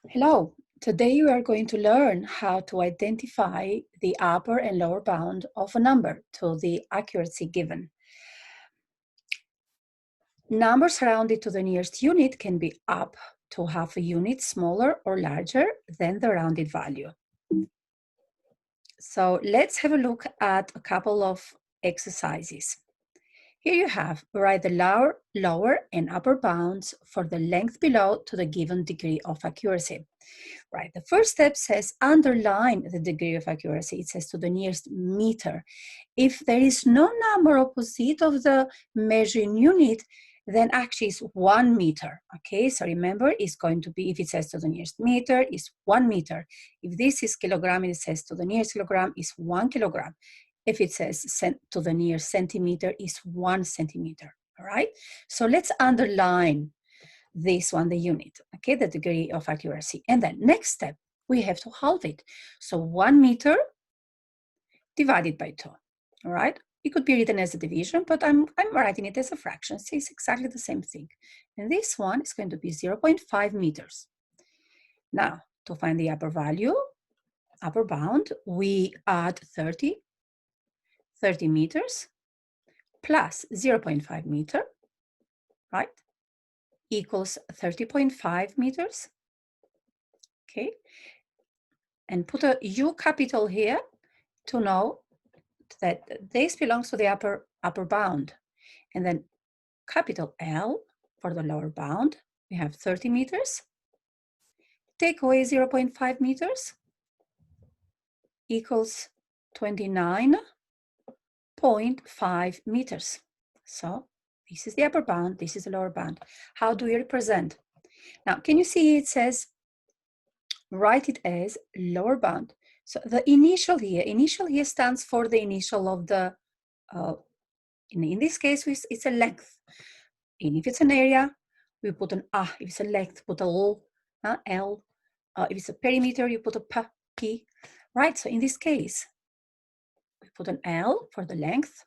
Hello, today we are going to learn how to identify the upper and lower bound of a number to the accuracy given. Numbers rounded to the nearest unit can be up to half a unit smaller or larger than the rounded value. So let's have a look at a couple of exercises. Here you have, write the lower and upper bounds for the length below to the given degree of accuracy. Right, the first step says underline the degree of accuracy. It says to the nearest meter. If there is no number opposite of the measuring unit, then actually it's 1 meter, okay? So remember, it's going to be, if it says to the nearest meter, it's 1 meter. If this is kilogram, it says to the nearest kilogram, is 1 kilogram. If it says to the nearest centimeter, is 1 centimeter, all right? So let's underline this one, the unit, okay, the degree of accuracy. And then next step, we have to halve it. So 1 meter divided by 2, all right? It could be written as a division, but I'm writing it as a fraction, so it's exactly the same thing. And this one is going to be 0.5 meters. Now, to find the upper value, upper bound, we add 30 meters plus 0.5 meter, right? Equals 30.5 meters, okay? And put a U capital here to know that this belongs to the upper bound. And then capital L for the lower bound, we have 30 meters. Take away 0.5 meters equals 29.5 meters. So this is the upper bound, this is the lower bound. How do we represent? Now, can you see it says, write it as lower bound. So the initial here stands for the initial of the, in this case, it's a length. And if it's an area, we put an A. If it's a length, put a L. L. If it's a perimeter, you put a P. Right, so in this case, we put an L for the length,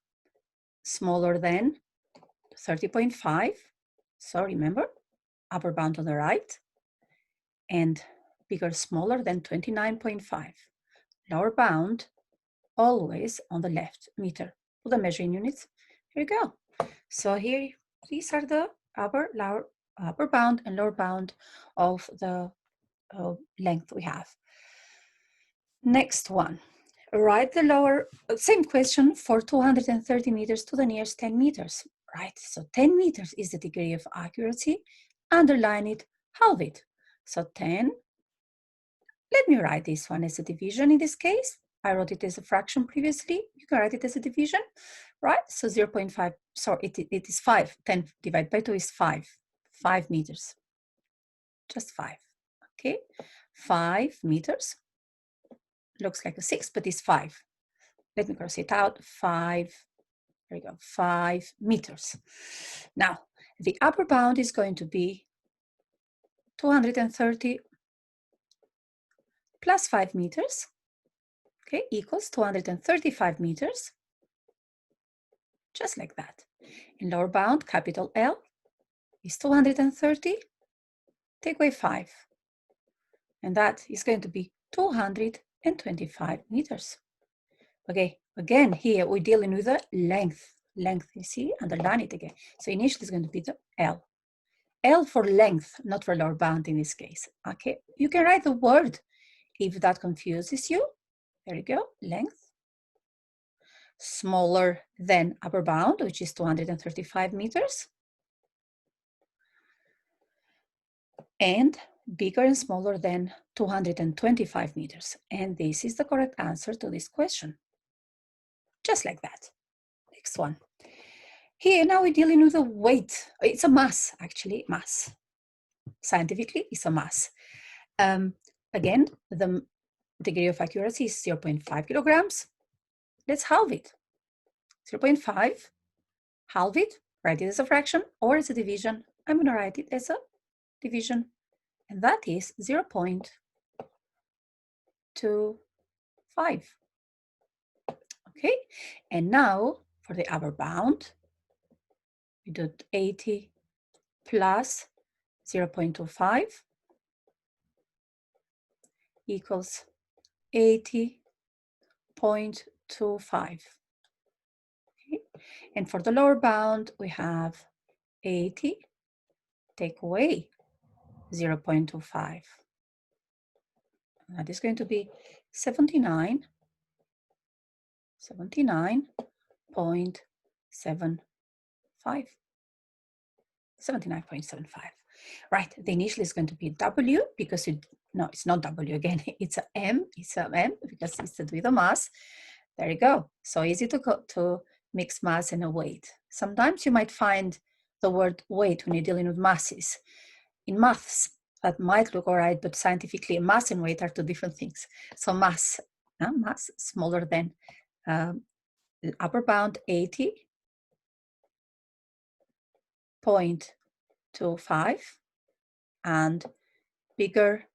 smaller than 30.5. So remember, upper bound on the right, and bigger, smaller than 29.5. Lower bound, always on the left, meter. Put the measuring units. Here you go. So here, these are the upper bound and lower bound of the length we have. Next one, write the lower, same question for 230 meters to the nearest 10 meters, right? So 10 meters is the degree of accuracy, underline it, halve it. So 10, let me write this one as a division in this case. I wrote it as a fraction previously. You can write it as a division, right? So 0.5, sorry, it is 5. 10 divided by 2 is 5. 5 meters. Just 5, okay? 5 meters. Looks like a 6, but it's 5. Let me cross it out. 5, there you go, 5 meters. Now, the upper bound is going to be 230 plus 5 meters, okay, equals 235 meters, just like that. In lower bound, capital L is 230, take away 5, and that is going to be 225 meters. Okay, again, here we're dealing with the length. Length, you see, underline it again. So initially it's going to be the L. L for length, not for lower bound in this case. Okay, you can write the word if that confuses you. There you go, length. Smaller than upper bound, which is 235 meters. And bigger and smaller than 225 meters. And this is the correct answer to this question. Just like that. Next one. Here, now we're dealing with a weight. It's a mass, actually, mass. Scientifically, it's a mass. Again, the degree of accuracy is 0.5 kilograms. Let's halve it. 0.5, halve it, write it as a fraction or as a division. I'm going to write it as a division, and that is 0.25. Okay, and now for the upper bound, we do 80 plus 0.25, equals 80.25. Okay. And for the lower bound, we have 80, take away 0.25. That is going to be 79.75. Right, the initial is going to be W because no, it's not W again, it's a M, because it's with a mass. There you go. So easy to mix mass and a weight. Sometimes you might find the word weight when you're dealing with masses. In maths, that might look all right, but scientifically, mass and weight are two different things. So mass smaller than upper bound 80.25 and bigger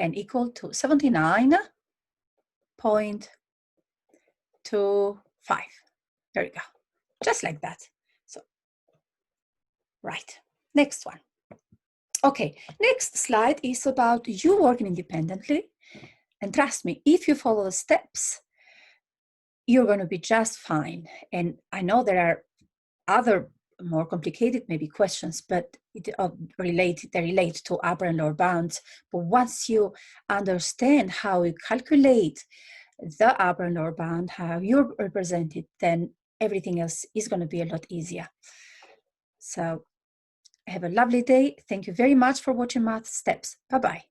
and equal to 79.25. There you go, just like that. So, right, next one. Okay, next slide is about you working independently. And trust me, if you follow the steps, you're going to be just fine. And I know there are other more complicated maybe questions, but they relate to upper and lower bounds. But once you understand how you calculate the upper and lower bound, how you represent it, then everything else is going to be a lot easier. So have a lovely day. Thank you very much for watching Math Steps. Bye-bye.